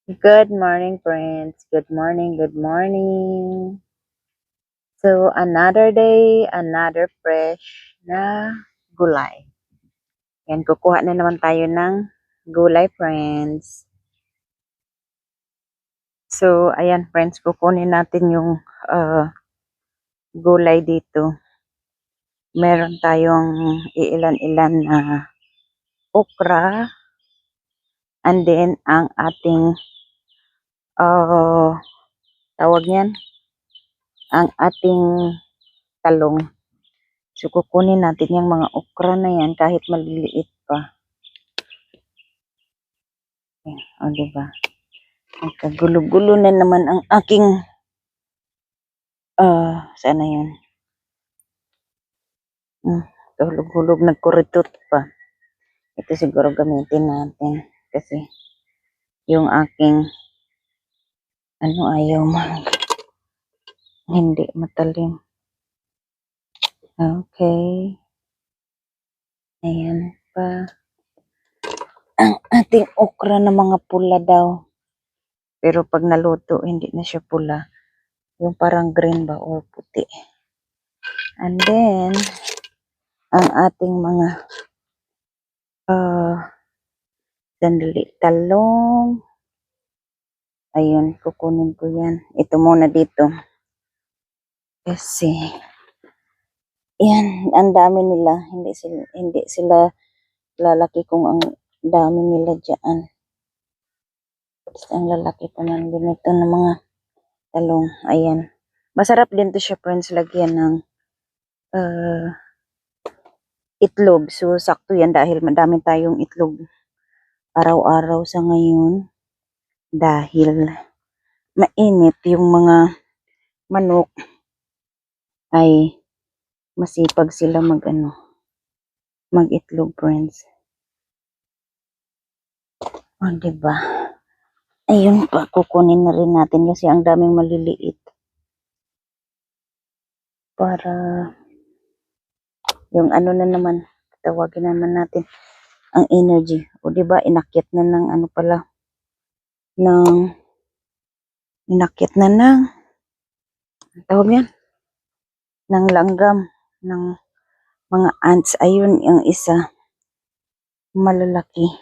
Good morning, friends. Good morning, good morning. So, another day, another fresh na gulay. Yan, kukuha na naman tayo ng gulay, friends. So, ayan, friends, kukunin natin yung gulay dito. Meron tayong iilan-ilan na okra. And then, ang ating tawag niyan, ang ating talong. So, kukunin natin yung mga okra na yan kahit maliliit pa. Ayan, o, diba? Nagkagulo-gulo na naman ang aking, sana yun? Hulog-hulog, nagkuritot pa. Ito siguro gamitin natin. Kasi, yung aking, ayaw hindi matalim. Okay. Ayan pa. Ang ating okra na mga pula daw. Pero pag naluto, hindi na siya pula. Yung parang green ba or puti. And then, ang ating mga sandali, talong. Ayun, kukunin ko yan. Ito muna dito. Kasi, yan, ang dami nila. Hindi sila lalaki kung ang dami nila dyan. Basta ang lalaki pa man ganito ng mga talong. Ayan. Masarap din to siya, friends, lagyan ng itlog. So, sakto yan dahil madami tayong itlog araw-araw sa ngayon. Dahil mainit yung mga manok ay masipag sila mag-itlog, friends. O, diba? Ayun pa, kukunin na rin natin kasi ang daming maliliit. Para yung na naman, tawagin naman natin ang energy. O, diba, inakit na ng inakit na ng tawag yan, ng langgam, ng mga ants. Ayun, yung isa, malalaki.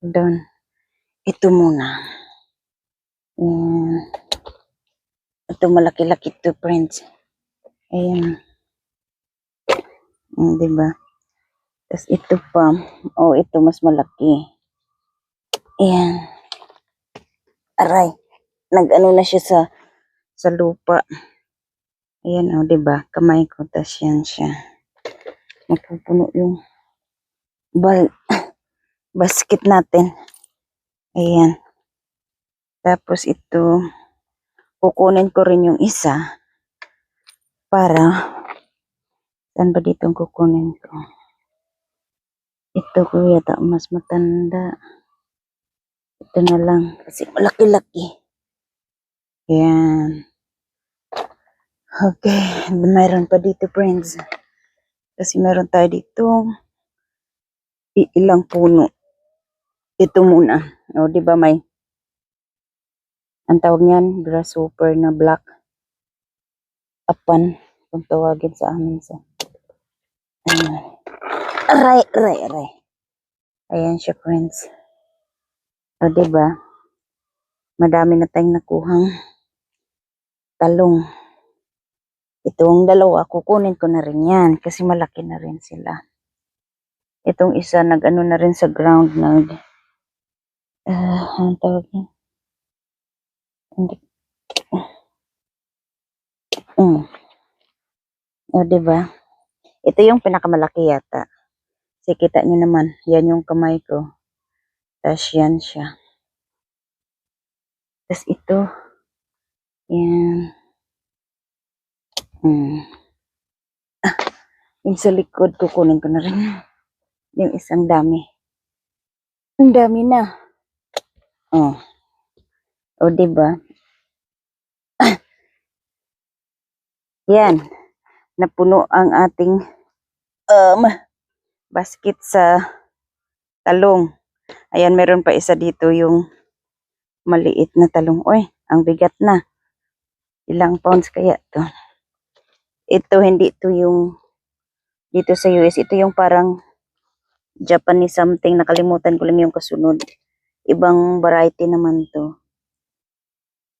Doon. Ito muna. Ito malaki-laki to, friends. Ayan. Diba? Tapos ito pa. Oh, ito mas malaki. Ayan. Aray. Nag-ano na siya sa lupa. Ayan, oh, diba? Kamay ko. Tapos yan siya. Napupuno yung basket natin. Ayan. Tapos ito, kukunin ko rin yung isa para, saan ba dito kukunin ko? Ito ko yata mas matanda. Ito na lang kasi malaki-laki. Ayan. Okay. Mayroon pa dito, friends. Kasi meron tayo dito ilang puno. Ito muna. O, diba may ang tawag niyan, grasshopper na black. Apan, kung tawagin sa amin sa. Ayan. Aray. Ayan siya, friends. O, diba? Madami na tayong nakuhang talong. Itong dalawa, kukunin ko na rin yan kasi malaki na rin sila. Itong isa, nag-ano na rin sa ground, anong tawag niya? Hindi. O, diba? Ito yung pinakamalaki yata. Kasi kita nyo naman, yan yung kamay ko. Tapos yan siya. Tapos ito, yan. Yung sa likod, kukunin ko na rin. Yung isang dami. Ang dami na. Oh. O, diba? Yan. Napuno ang ating basket sa talong. Ayan, meron pa isa dito yung maliit na talong. Uy, ang bigat na. Ilang pounds kaya to? Ito, hindi to yung dito sa US. Ito yung parang Japanese something. Nakalimutan ko lang yung kasunod. Ibang variety naman to.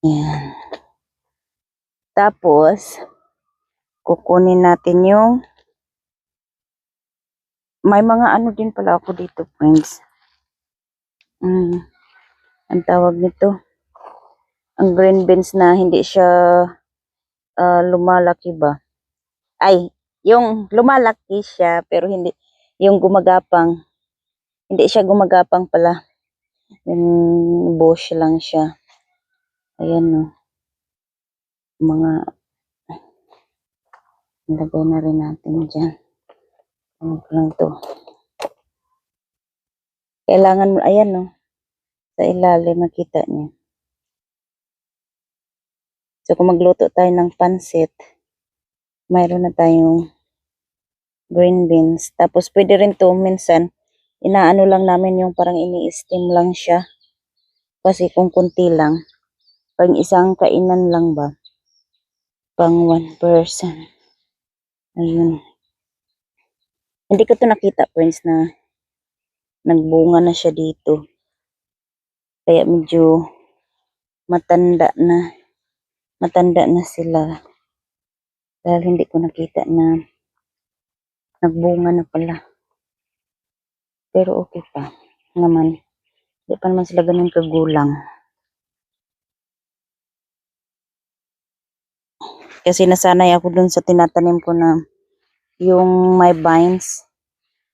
Ayan. Tapos, kukunin natin yung may mga ano din pala ako dito, friends. Ang tawag nito, ang green beans na hindi siya lumalaki ba? Ay, yung lumalaki siya pero hindi yung gumagapang. Hindi siya gumagapang pala. Yung bush lang siya. Ayan no. Mga ilagay na rin natin dyan. Ano lang to. Kailangan mo, ayan no. Sa ilalim makita niyo. So kung magluto tayo ng pansit, mayroon na tayong green beans. Tapos pwede rin to minsan, inaano lang namin yung parang ini-steam lang siya. Kasi kung kunti lang, pang isang kainan lang ba, pang one person. Ayun. Hindi ko to nakita, friends, na nagbunga na siya dito. Kaya medyo matanda na sila. Dahil hindi ko nakita na nagbunga na pala. Pero okay pa naman. Hindi pa naman sila ganun kagulang. Kasi nasanay ako dun sa tinatanim ko na yung may vines.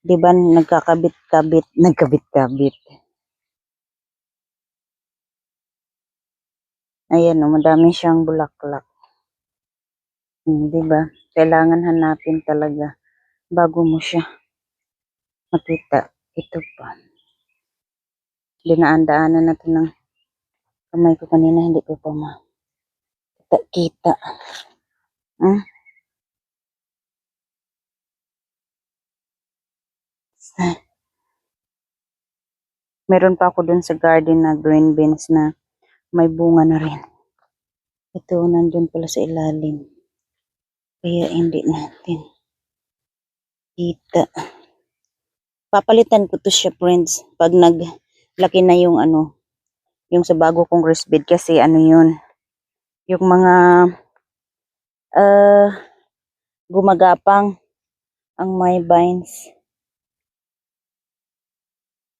Diba nagkabit-kabit. Ayan o, madami siyang bulaklak. Diba? Kailangan hanapin talaga bago mo siya makita. Ito pa. Dinaan-daanan natin ng kamay ko kanina, hindi ko pa makita. Meron pa ako dun sa garden na green beans na may bunga na rin. Ito, nandun pala sa ilalim. Kaya hindi natin kita. Papalitan ko to siya, friends, pag naglaki na yung yung sa bago kong rose bed kasi yun, yung mga gumagapang ang may vines.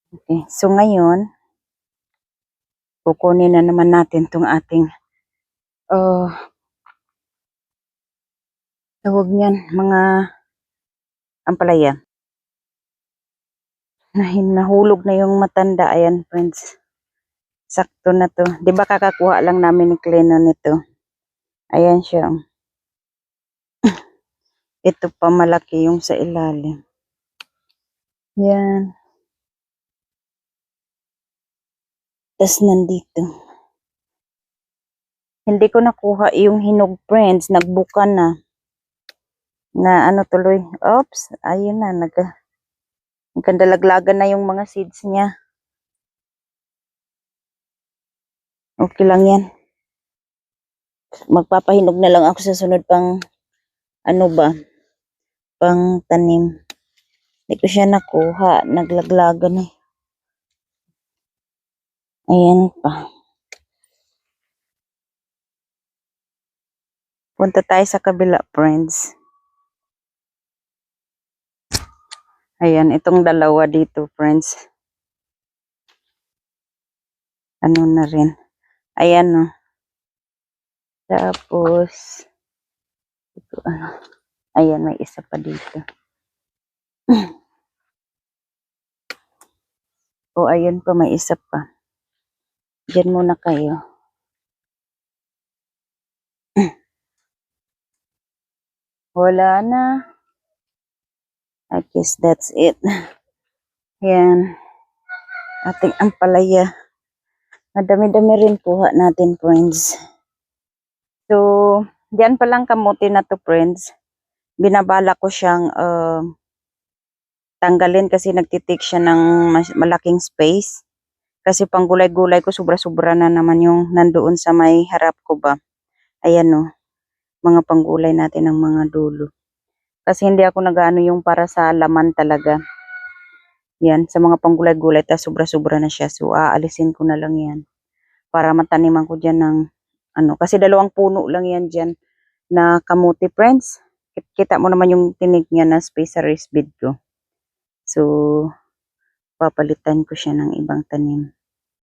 Okay, so ngayon, kukunin na naman natin tong ating tawag niyan, mga ampalaya. Nahulog na yung matanda. Ayan, friends. Sakto na to. Di ba kakakuha lang namin ni Kleno nito? Ayan siya. Ito pa malaki yung sa ilalim. Yan. Tas nandito. Hindi ko nakuha yung hinog, friends. Nagbuka na. Na tuloy. Oops. Ayun na. Nagkandalaglagan na yung mga seeds niya. Okay lang yan. Magpapahinog na lang ako sa sunod pang pang tanim. Hindi ko siya nakuha. Naglaglagan eh. Ayan pa. Punta tayo sa kabila, friends. Ayan, itong dalawa dito, friends. Ano na rin. Ayan, no. Tapos, ito, ayan, may isa pa dito. O, ayan pa, may isa pa. Diyan muna kayo. Wala na. I guess that's it. Ayan. Ating ampalaya. Madami-dami rin kuha natin, friends. So, diyan pa lang kamote na to, friends. Binabala ko siyang tanggalin kasi nagtitik siya ng malaking space. Kasi pang gulay-gulay ko sobra-sobra na naman yung nandoon sa may harap ko ba. Ayan no, mga panggulay natin ng mga dulo. Kasi hindi ako nag-ano yung para sa laman talaga. Yan, sa mga panggulay-gulay, tas sobra-sobra na siya. So, aalisin ko na lang yan. Para mataniman ko dyan ng, ano, kasi dalawang puno lang yan dyan na kamuti, friends. Kita mo naman yung tinig niya na space sa raised bed ko. So, papalitan ko siya ng ibang tanim.